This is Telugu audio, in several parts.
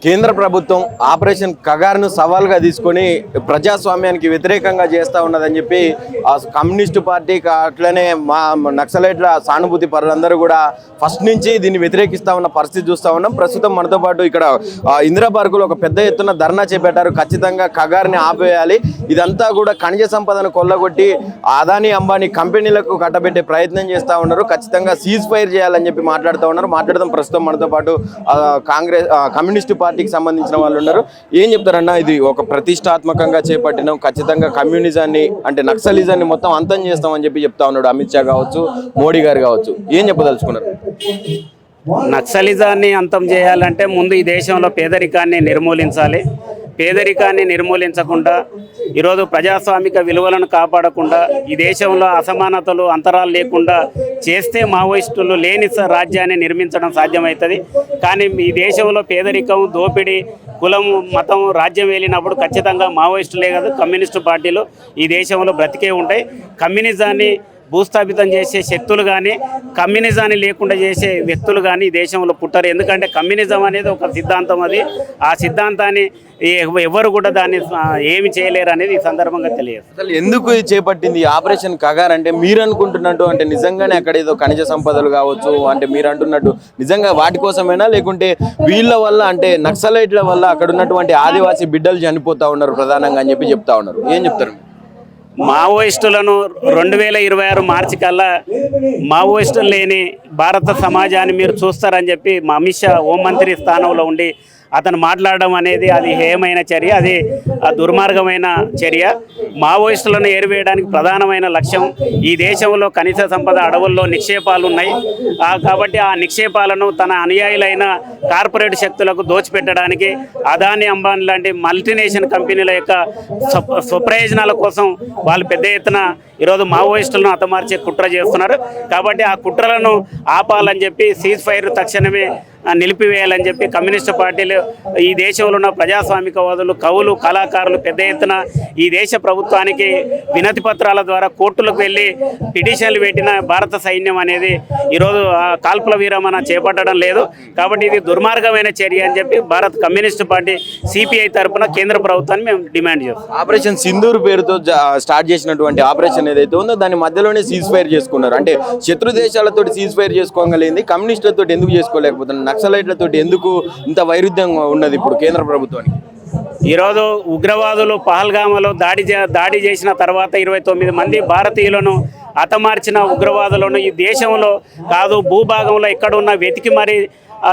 కేంద్ర ప్రభుత్వం ఆపరేషన్ కగార్ను సవాల్గా తీసుకొని ప్రజాస్వామ్యానికి వ్యతిరేకంగా చేస్తూ ఉన్నదని చెప్పి కమ్యూనిస్టు పార్టీ అట్లనే మా నక్సలైట్ల సానుభూతి పరులందరూ కూడా ఫస్ట్ నుంచి దీన్ని వ్యతిరేకిస్తూ ఉన్న పరిస్థితి చూస్తూ ఉన్నాం. ప్రస్తుతం మనతో పాటు ఇక్కడ ఇందిరా పార్కులో ఒక పెద్ద ఎత్తున ధర్నా చేపట్టారు. ఖచ్చితంగా కగార్ని ఆపేయాలి, ఇదంతా కూడా ఖనిజ సంపదను కొల్లగొట్టి అదానీ అంబానీ కంపెనీలకు కట్టబెట్టే ప్రయత్నం చేస్తూ ఉన్నారు. ఖచ్చితంగా సీజ్ ఫైర్ చేయాలని చెప్పి మాట్లాడదాం. ప్రస్తుతం మనతో పాటు కమ్యూనిస్టు పార్టీకి సంబంధించిన వాళ్ళు ఉన్నారు. ఏం చెప్తారన్నా, ఇది ఒక ప్రతిష్టాత్మకంగా చేపట్టినాం, ఖచ్చితంగా కమ్యూనిజాన్ని అంటే నక్సలిజాన్ని మొత్తం అంతం చేస్తామని చెప్పి చెప్తా ఉన్నాడు అమిత్ షా కావచ్చు, మోడీ గారు కావచ్చు. ఏం చెప్పదలుచుకున్నారు? నక్సలిజాన్ని అంతం చేయాలంటే ముందు ఈ దేశంలో పేదరికాన్ని నిర్మూలించాలి. పేదరికాన్ని నిర్మూలించకుండా ఈరోజు ప్రజాస్వామిక విలువలను కాపాడకుండా ఈ దేశంలో అసమానతలు అంతరాలు లేకుండా చేస్తే మావోయిస్టులు లేని రాజ్యాన్ని నిర్మించడం సాధ్యమవుతుంది. కానీ ఈ దేశంలో పేదరికం, దోపిడీ, కులం, మతం రాజ్యం వెళ్ళినప్పుడు ఖచ్చితంగా మావోయిస్టులే కాదు కమ్యూనిస్టు పార్టీలు ఈ దేశంలో బ్రతికే ఉంటాయి. కమ్యూనిజాన్ని భూస్థాపితం చేసే శక్తులు కానీ కమ్యూనిజాన్ని లేకుండా చేసే వ్యక్తులు కానీ ఈ దేశంలో పుట్టరు. ఎందుకంటే కమ్యూనిజం అనేది ఒక సిద్ధాంతం, అది ఆ సిద్ధాంతాన్ని ఎవరు కూడా దాన్ని ఏమి చేయలేరు అనేది ఈ సందర్భంగా తెలియదు. అసలు ఎందుకు చేపట్టింది ఆపరేషన్ కగార్ అంటే మీరు అనుకుంటున్నట్టు అంటే నిజంగానే అక్కడ ఏదో ఖనిజ సంపదలు కావచ్చు అంటే మీరు అంటున్నట్టు నిజంగా వాటి కోసమేనా, లేకుంటే వీళ్ళ వల్ల అంటే నక్సలైట్ల వల్ల అక్కడ ఉన్నటువంటి ఆదివాసీ బిడ్డలు చనిపోతూ ఉన్నారు ప్రధానంగా అని చెప్పి చెప్తా ఉన్నారు. ఏం చెప్తారు? మావోయిస్టులను 2026 మార్చి కల్లా మావోయిస్టులు లేని భారత సమాజాన్ని మీరు చూస్తారని చెప్పి మా అమిత్ షా హోంమంత్రి స్థానంలో ఉండి అతను మాట్లాడడం అనేది అది హేయమైన చర్య, అది దుర్మార్గమైన చర్య. మావోయిస్టులను ఏరివేయడానికి ప్రధానమైన లక్ష్యం ఈ దేశంలో ఖనిజ సంపద అడవుల్లో నిక్షేపాలు ఉన్నాయి కాబట్టి ఆ నిక్షేపాలను తన అనుయాయులైన కార్పొరేట్ శక్తులకు దోచిపెట్టడానికి అదానీ అంబానీ లాంటి మల్టీనేషనల్ కంపెనీల యొక్క స్వప్రయోజనాల కోసం వాళ్ళు పెద్ద ఎత్తున ఈరోజు మావోయిస్టులను హతమార్చే కుట్ర చేస్తున్నారు. కాబట్టి ఆ కుట్రలను ఆపాలని చెప్పి సీజ్ ఫైర్ తక్షణమే నిలిపివేయాలని చెప్పి కమ్యూనిస్టు పార్టీలు ఈ దేశంలో ఉన్న ప్రజాస్వామికవాదులు, కవులు, కళాకారులు పెద్ద ఎత్తున ఈ దేశ ప్రభుత్వానికి వినతి పత్రాల ద్వారా కోర్టులకు వెళ్ళి పిటిషన్లు పెట్టిన భారత సైన్యం అనేది ఈరోజు కాల్పుల విరమణ చేపట్టడం లేదు. కాబట్టి ఇది దుర్మార్గమైన చర్య అని చెప్పి భారత కమ్యూనిస్టు పార్టీ సిపిఐ తరఫున కేంద్ర ప్రభుత్వాన్ని మేము డిమాండ్ చేస్తాం. ఆపరేషన్ సింధూర్ పేరుతో స్టార్ట్ చేసినటువంటి ఆపరేషన్ ఏదైతే ఉందో దాని మధ్యలోనే సీజ్ ఫైర్ చేసుకున్నారు. అంటే శత్రు దేశాలతో సీజ్ ఫైర్ చేసుకోగలిగింది, కమ్యూనిస్టులతో ఎందుకు చేసుకోలేకపోతున్నారు? నక్సలైట్లతో ఎందుకు ఇంత వైరుధ్యం ఉన్నది ఇప్పుడు కేంద్ర ప్రభుత్వానికి? ఈరోజు ఉగ్రవాదులు పహల్గామలో దాడి చేసిన తర్వాత 29 మంది భారతీయులను హతమార్చిన ఉగ్రవాదులను ఈ దేశంలో కాదు భూభాగంలో ఎక్కడున్నా వెతికి మరీ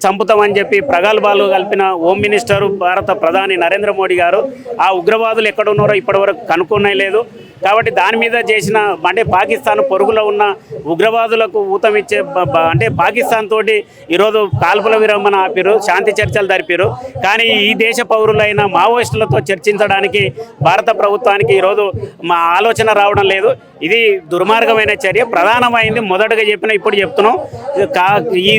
చంపుతామని చెప్పి ప్రగల్భాలు కలిపిన హోమ్ మినిస్టరు భారత ప్రధాని నరేంద్ర మోడీ గారు ఆ ఉగ్రవాదులు ఎక్కడున్నారో ఇప్పటివరకు కనుక్కునే లేదు. కాబట్టి దాని మీద చేసిన అంటే పాకిస్తాన్ పొరుగులో ఉన్న ఉగ్రవాదులకు ఊతమిచ్చే అంటే పాకిస్తాన్ తోటి ఈరోజు కాల్పుల విరమణ ఆపిరు, శాంతి చర్చలు జరిపారు. కానీ ఈ దేశ పౌరులైన మావోయిస్టులతో చర్చించడానికి భారత ప్రభుత్వానికి ఈరోజు మా ఆలోచన రావడం లేదు. ఇది దుర్మార్గమైన చర్య. ప్రధానమైంది మొదటగా చెప్పిన ఇప్పుడు చెప్తున్నాం, ఈ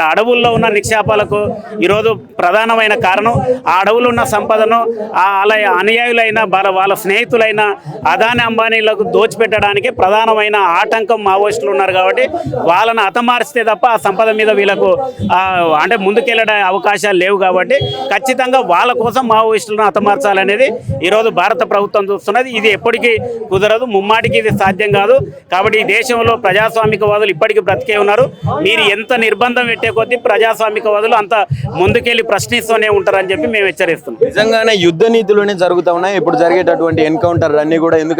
అడవుల్లో ఉన్న నిక్షేపాలకు ఈరోజు ప్రధానమైన కారణం ఆ అడవులు ఉన్న సంపదను అలా అనుయాయులైన వాళ్ళ స్నేహితులైన అదానీ అంబానీలకు దోచిపెట్టడానికి ప్రధానమైన ఆటంకం మావోయిస్టులు ఉన్నారు. కాబట్టి వాళ్ళని హతమార్చితే తప్ప ఆ సంపద మీద వీళ్ళకు అంటే ముందుకెళ్ళడే అవకాశాలు లేవు. కాబట్టి ఖచ్చితంగా వాళ్ళ కోసం మావోయిస్టులను హతమార్చాలనేది ఈరోజు భారత ప్రభుత్వం చూస్తున్నది. ఇది ఎప్పటికీ కుదరదు, ముమ్మాటికి ఇది సాధ్యం కాదు. కాబట్టి ఈ దేశంలో ప్రజాస్వామికవాదులు ఇప్పటికీ బ్రతికే ఉన్నారు. మీరు ఎంత నిర్బంధం పెట్టే కొద్దీ ప్రజాస్వామికవాదులు అంత ముందుకెళ్ళి ప్రశ్నిస్తూనే ఉంటారని చెప్పి మేము హెచ్చరిస్తున్నాం. నిజంగానే యుద్ధ నీతులునే జరుగుతూ ఉన్నాయి ఇప్పుడు జరిగేటటువంటి ఎన్కౌంటర్ అన్నీ కూడా. ఎందుకంటే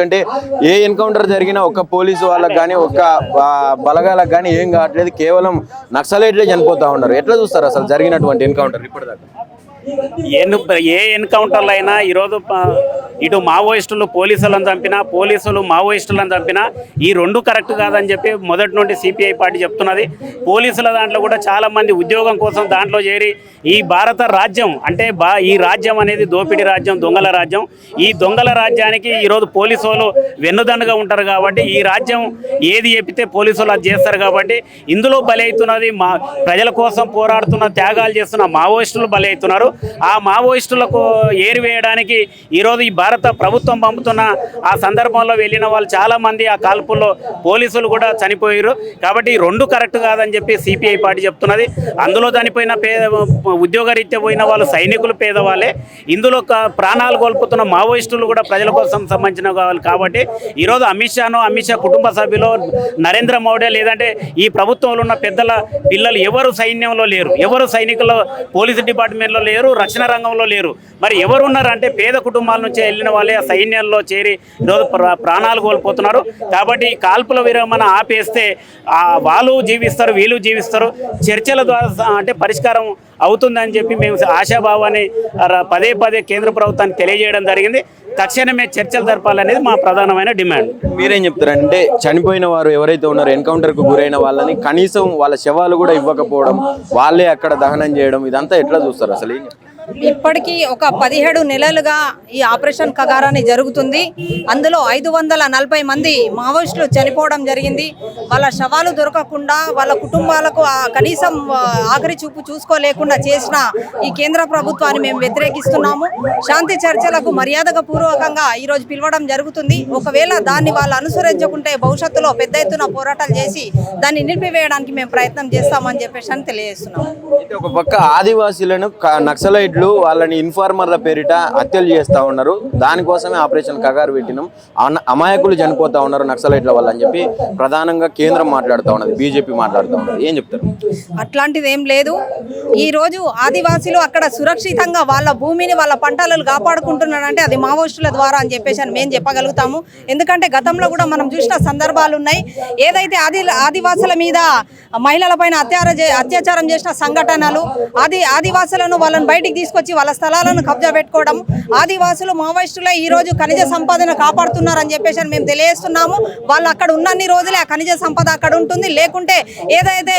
ఏ ఎన్కౌంటర్ జరిగినా ఒక్క పోలీసు వాళ్ళకి కానీ ఒక్క బలగాలకు కానీ ఏం కావట్లేదు, కేవలం నక్సలైట్లే చనిపోతూ ఉన్నారు. ఎట్లా చూస్తారు అసలు జరిగినటువంటి ఎన్కౌంటర్ ఇప్పటిదాకా? ఏ ఎన్కౌంటర్లు అయినా ఈరోజు ఇటు మావోయిస్టులు పోలీసులను చంపినా, పోలీసులు మావోయిస్టులను చంపినా ఈ రెండు కరెక్ట్ కాదని చెప్పి మొదటి నుండి సిపిఐ పార్టీ చెప్తున్నది. పోలీసుల దాంట్లో కూడా చాలామంది ఉద్యోగం కోసం దాంట్లో చేరి ఈ భారత రాజ్యం అంటే ఈ రాజ్యం అనేది దోపిడీ రాజ్యం, దొంగల రాజ్యం. ఈ దొంగల రాజ్యానికి ఈరోజు పోలీసు వాళ్ళు వెన్నుదన్నుగా ఉంటారు. కాబట్టి ఈ రాజ్యం ఏది చెప్పితే పోలీసులు అది చేస్తారు. కాబట్టి ఇందులో బలి అవుతున్నది ప్రజల కోసం పోరాడుతున్న, త్యాగాలు చేస్తున్న మావోయిస్టులు బలి అవుతున్నారు. ఆ మావోయిస్టులకు ఏరివేయడానికి ఈరోజు ఈ భారత ప్రభుత్వం పంపుతున్న ఆ సందర్భంలో వెళ్ళిన వాళ్ళు చాలామంది ఆ కాల్పుల్లో పోలీసులు కూడా చనిపోయారు. కాబట్టి ఈ రెండు కరెక్ట్ కాదని చెప్పి సిపిఐ పార్టీ చెప్తున్నది. అందులో చనిపోయిన ఉద్యోగరీత్యా పోయిన వాళ్ళు సైనికులు పేదవాళ్ళే, ఇందులో ప్రాణాలు కోల్పోతున్న మావోయిస్టులు కూడా ప్రజల కోసం సంబంధించిన వాళ్ళు. కాబట్టి ఈరోజు అమిత్ షా కుటుంబ సభ్యులు నరేంద్ర మోడీ లేదంటే ఈ ప్రభుత్వంలో ఉన్న పెద్దల పిల్లలు ఎవరు సైన్యంలో లేరు, ఎవరు సైనికుల పోలీసు డిపార్ట్మెంట్లో లేరు, రక్షణ రంగంలో లేరు. మరి ఎవరు ఉన్నారంటే పేద కుటుంబాల నుంచి వెళ్ళిన వాళ్ళే ఆ సైన్యంలో చేరి ఈరోజు ప్రాణాలు కోల్పోతున్నారు. కాబట్టి ఈ కాల్పుల విరమణ ఆపేస్తే వాళ్ళు జీవిస్తారు, వీళ్ళు జీవిస్తారు, చర్చల ద్వారా అంటే పరిష్కారం అవుతుందని చెప్పి మేము ఆశాభావాన్ని పదే పదే కేంద్ర ప్రభుత్వానికి తెలియజేయడం జరిగింది. తక్షణమే చర్చలు జరపాలనేది మా ప్రధానమైన డిమాండ్. మీరేం చెప్తారంటే చనిపోయిన వారు ఎవరైతే ఉన్నారో ఎన్కౌంటర్కు గురైన వాళ్ళని కనీసం వాళ్ళ శవాలు కూడా ఇవ్వకపోవడం, వాళ్ళే అక్కడ దహనం చేయడం, ఇదంతా ఎట్లా చూస్తారు అసలు? ఇప్పటికీ ఒక 17 నెలలుగా ఈ ఆపరేషన్ కగారాని జరుగుతుంది. అందులో 540 మంది మావోయిస్టులు చనిపోవడం జరిగింది. వాళ్ళ శవాలు దొరకకుండా వాళ్ళ కుటుంబాలకు కనీసం ఆఖరి చూపు చూసుకోలేకుండా చేసిన ఈ కేంద్ర ప్రభుత్వాన్ని మేము వ్యతిరేకిస్తున్నాము. శాంతి చర్చలకు మర్యాదగా పూర్వకంగా ఈరోజు పిలవడం జరుగుతుంది. ఒకవేళ దాన్ని వాళ్ళు అనుసరించకుంటే భవిష్యత్తులో పెద్ద ఎత్తున పోరాటాలు చేసి దాన్ని నిలిపివేయడానికి మేము ప్రయత్నం చేస్తామని చెప్పేసి అని తెలియజేస్తున్నాము. ఒక పక్క ఆదివాసీలను నక్సలైట్లు వాళ్ళని ఇన్ఫార్మర్ల పేరిట హత్యలు చేస్తూ ఉన్నారు. దానికోసమే ఆపరేషన్ కగారు పెట్టినాం, అమాయకులు చనిపోతా ఉన్నారు నక్సలైట్ల వల్ల అని చెప్పి ప్రధానంగా కేంద్రం మాట్లాడుతూ ఉన్నది, బీజేపీ మాట్లాడుతూ ఉన్నది. ఏం చెప్తారు? అట్లాంటిది ఏం లేదు. ఈరోజు ఆదివాసీలు అక్కడ సురక్షితంగా వాళ్ళ భూమిని వాళ్ళ పంటలను కాపాడుకుంటున్నారంటే అది మావోయిస్టుల ద్వారా అని చెప్పేసి అని మేము చెప్పగలుగుతాము. ఎందుకంటే గతంలో కూడా మనం చూసిన సందర్భాలు ఉన్నాయి. ఏదైతే ఆదివాసుల మీద మహిళల పైన అత్యాచారం చేసిన సంఘటనలు, ఆదివాసులను వాళ్ళని బయటికి తీసుకొచ్చి వాళ్ళ స్థలాలను కబ్జా పెట్టుకోవడం, ఆదివాసులు మావోయిస్టులే ఈరోజు ఖనిజ సంపదను కాపాడుతున్నారని చెప్పేసి మేము తెలియజేస్తున్నాము. వాళ్ళు అక్కడ ఉన్నన్ని రోజులే ఆ ఖనిజ సంపద అక్కడ ఉంటుంది. లేకుంటే ఏదైతే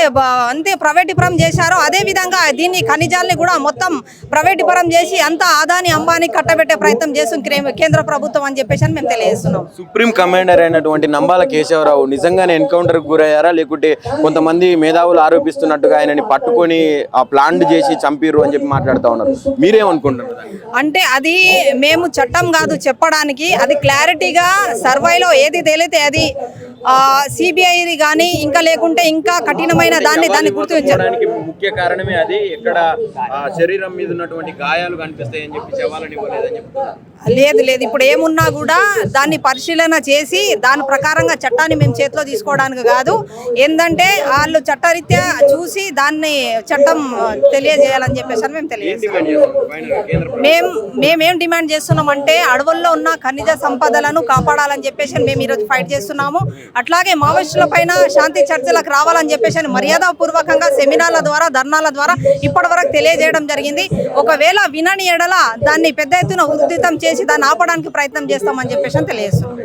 అంతే ప్రైవేటీకరణ చేశారో అదే విధంగా దీన్ని ఖనిజాలని కూడా మొత్తం ప్రైవేటీకరణ చేసి అంతా ఆదాని అంబానీ కట్టబెట్టే ప్రయత్నం చేస్తుంది కేంద్ర ప్రభుత్వం అని చెప్పేసి మేము తెలియజేస్తున్నాం. సుప్రీం కమాండర్ అయినటువంటి నంబాల కేశవరావు నిజంగానే ఎన్కౌంటర్కి గురయ్యారా, లేకుంటే కొంతమంది మేధావులు ఆరోపిస్తున్నట్టుగా ఆయనని పట్టుకొని ఆ ప్లాన్ చేసి చంపిరు అని చెప్పి మాట్లాడుతూ ఉన్నారు? మీరేమనుకుంటున్నారు? అంటే అది మేము చట్టం కాదు చెప్పడానికి, అది క్లారిటీగా సర్వేలో ఏది తేలితే అది సిబిఐ కానీ ఇంకా లేకుంటే ఇంకా కఠినమైన దాన్ని గుర్తించడానికి ముఖ్య కారణమే అది. ఎక్కడ శరీరం మీద ఉన్నటువంటి గాయాలు కనిపిస్తాయి అని చెప్పి శవాలని ఇవ్వలేదని చెప్తున్నారు. లేదు ఇప్పుడు ఏమున్నా కూడా దాన్ని పరిశీలన చేసి దాని ప్రకారంగా చట్టాన్ని మేము చేతిలో తీసుకోవడానికి కాదు. ఏంటంటే వాళ్ళు చట్టరీత్యా చూసి దాన్ని చట్టం తెలియజేయాలని చెప్పేసి మేము తెలియజేస్తాం. మేమేం డిమాండ్ చేస్తున్నామంటే అడవుల్లో ఉన్న ఖనిజ సంపదలను కాపాడాలని చెప్పేసి మేము ఈరోజు ఫైట్ చేస్తున్నాము. అట్లాగే మావోయిస్టుల పైన శాంతి చర్చలకు రావాలని చెప్పేసి మర్యాదపూర్వకంగా సెమినార్ల ద్వారా ధర్నాల ద్వారా ఇప్పటి వరకు తెలియజేయడం జరిగింది. ఒకవేళ వినని ఎడల దాన్ని పెద్ద ఎత్తున ఉధృతం చేసి దాన్ని ఆపడానికి ప్రయత్నం చేస్తామని చెప్పేసి తెలియజేస్తున్నాం.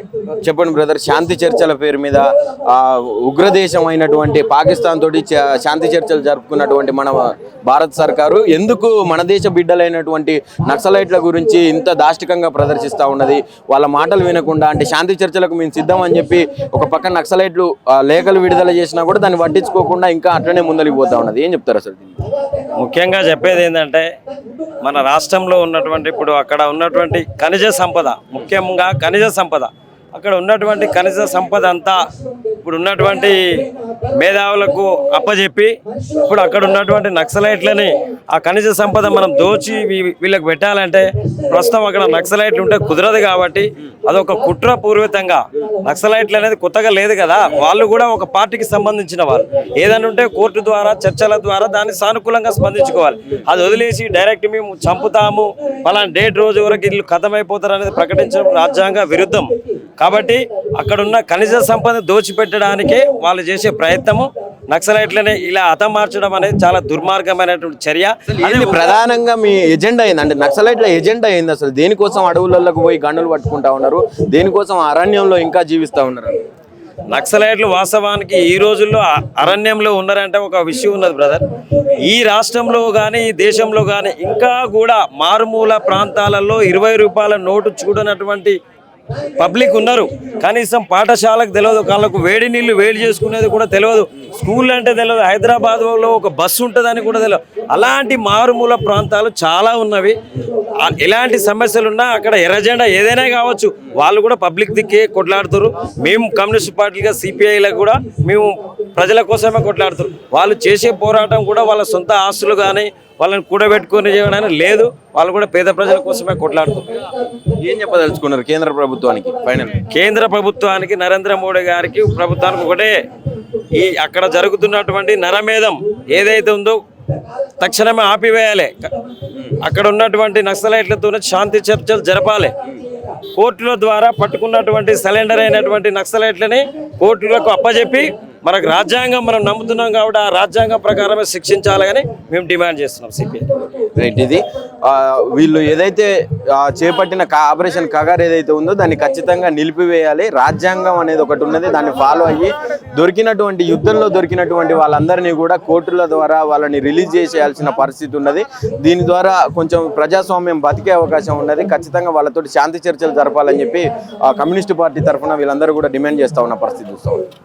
చెప్పండి బ్రదర్, శాంతి చర్చల పేరు మీద ఉగ్రదేశం అయినటువంటి పాకిస్తాన్ తోటి శాంతి చర్చలు జరుపుకున్నటువంటి మన భారత సర్కారు ఎందుకు మన దేశ బిడ్డలైనటువంటి నక్సలైట్ల గురించి ఇంత దాష్టికంగా ప్రదర్శిస్తూ ఉన్నది? వాళ్ళ మాటలు వినకుండా అంటే శాంతి చర్చలకు మేము సిద్ధం అని చెప్పి ఒక పక్క నక్సలైట్లు లేఖలు విడుదల చేసినా కూడా దాన్ని పట్టించుకోకుండా ఇంకా అట్లనే ముందరికి పోతా ఉన్నది. ఏం చెప్తారు అసలు? ముఖ్యంగా చెప్పేది ఏంటంటే మన రాష్ట్రంలో ఉన్నటువంటి ఇప్పుడు అక్కడ ఉన్నటువంటి ఖనిజ సంపద, ముఖ్యంగా ఖనిజ సంపద, అక్కడ ఉన్నటువంటి ఖనిజ సంపద అంతా ఇప్పుడు ఉన్నటువంటి మేధావులకు అప్పచెప్పి ఇప్పుడు అక్కడ ఉన్నటువంటి నక్సలైట్లని ఆ ఖనిజ సంపద మనం దోచి వీళ్ళకి పెట్టాలంటే ప్రస్తుతం అక్కడ నక్సలైట్లు ఉంటే కుదరదు. కాబట్టి అదొక కుట్రపూర్వకంగా, నక్సలైట్లు అనేది కొత్తగా లేదు కదా, వాళ్ళు కూడా ఒక పార్టీకి సంబంధించిన వాళ్ళు. ఏదైనా ఉంటే కోర్టు ద్వారా చర్చల ద్వారా దాన్ని సానుకూలంగా స్పందించుకోవాలి. అది వదిలేసి డైరెక్ట్ మేము చంపుతాము పలానా డేట్ రోజు వరకు వీళ్ళు ఖతమైపోతారు అనేది ప్రకటించడం రాజ్యాంగ విరుద్ధం. కాబట్టి అక్కడున్న ఖనిజ సంపద దోచిపెట్టడానికే వాళ్ళు చేసే ప్రయత్నము నక్సలైట్లనే ఇలా హతమార్చడం అనేది చాలా దుర్మార్గమైనటువంటి చర్య. అది ప్రధానంగా మీ ఎజెండా అయింది అంటే నక్సలైట్ల ఎజెండా అయింది. అసలు దేనికోసం అడవులకు పోయి గన్నులు పట్టుకుంటా ఉన్నారు, దేనికోసం అరణ్యంలో ఇంకా జీవిస్తూ ఉన్నారు? నక్సలైట్లు వాస్తవానికి ఈ రోజుల్లో అరణ్యంలో ఉన్నారంటే ఒక విషయం ఉన్నది బ్రదర్. ఈ రాష్ట్రంలో కానీ ఈ దేశంలో కానీ ఇంకా కూడా మారుమూల ప్రాంతాలలో 20 రూపాయల నోటు చూడనటువంటి పబ్లిక్ ఉన్నారు, కనీసం పాఠశాలకు తెలియదు, వాళ్ళకు వేడి నీళ్లు వేడి చేసుకునేది కూడా తెలియదు, స్కూల్ అంటే తెలియదు, హైదరాబాద్లో ఒక బస్సు ఉంటుందని కూడా తెలియదు. అలాంటి మారుమూల ప్రాంతాలు చాలా ఉన్నవి. ఎలాంటి సమస్యలున్నా అక్కడ ఎర్రజెండా ఏదైనా కావచ్చు, వాళ్ళు కూడా పబ్లిక్ దిక్కే కొట్లాడుతారు. మేము కమ్యూనిస్ట్ పార్టీగా సిపిఐలకు కూడా మేము ప్రజల కోసమే కొట్లాడుతారు. వాళ్ళు చేసే పోరాటం కూడా వాళ్ళ సొంత ఆస్తులు కానీ వాళ్ళని కూడబెట్టుకొని చేయడానికి లేదు, వాళ్ళు కూడా పేద ప్రజల కోసమే కొట్లాడుతారు. ఏం చెప్పదలుచుకున్నారు కేంద్ర ప్రభుత్వానికి ఫైనల్? కేంద్ర ప్రభుత్వానికి, నరేంద్ర మోడీ గారికి, ప్రభుత్వానికి ఒకటే, ఈ అక్కడ జరుగుతున్నటువంటి నరమేధం ఏదైతే ఉందో తక్షణమే ఆపివేయాలి. అక్కడ ఉన్నటువంటి నక్సలైట్లతో శాంతి చర్చలు జరపాలి. కోర్టుల ద్వారా పట్టుకున్నటువంటి సరెండర్ అయినటువంటి నక్సలైట్లని కోర్టులకు అప్పజెప్పి మనకు రాజ్యాంగం మనం నమ్ముతున్నాం కాబట్టి ఆ రాజ్యాంగం ప్రకారమే శిక్షించాలని మేము డిమాండ్ చేస్తున్నాం సిపిఐ. రైట్. ఇది వీళ్ళు ఏదైతే చేపట్టిన ఆపరేషన్ కగార్ ఏదైతే ఉందో దాన్ని ఖచ్చితంగా నిలిపివేయాలి. రాజ్యాంగం అనేది ఒకటి ఉన్నది, దాన్ని ఫాలో అయ్యి దొరికినటువంటి యుద్ధంలో దొరికినటువంటి వాళ్ళందరినీ కూడా కోర్టుల ద్వారా వాళ్ళని రిలీజ్ చేసేయాల్సిన పరిస్థితి ఉన్నది. దీని ద్వారా కొంచెం ప్రజాస్వామ్యం బతికే అవకాశం ఉన్నది. ఖచ్చితంగా వాళ్ళతోటి శాంతి చర్చలు జరపాలని చెప్పి కమ్యూనిస్ట్ పార్టీ తరఫున వీళ్ళందరూ కూడా డిమాండ్ చేస్తూ ఉన్న పరిస్థితి చూస్తాం.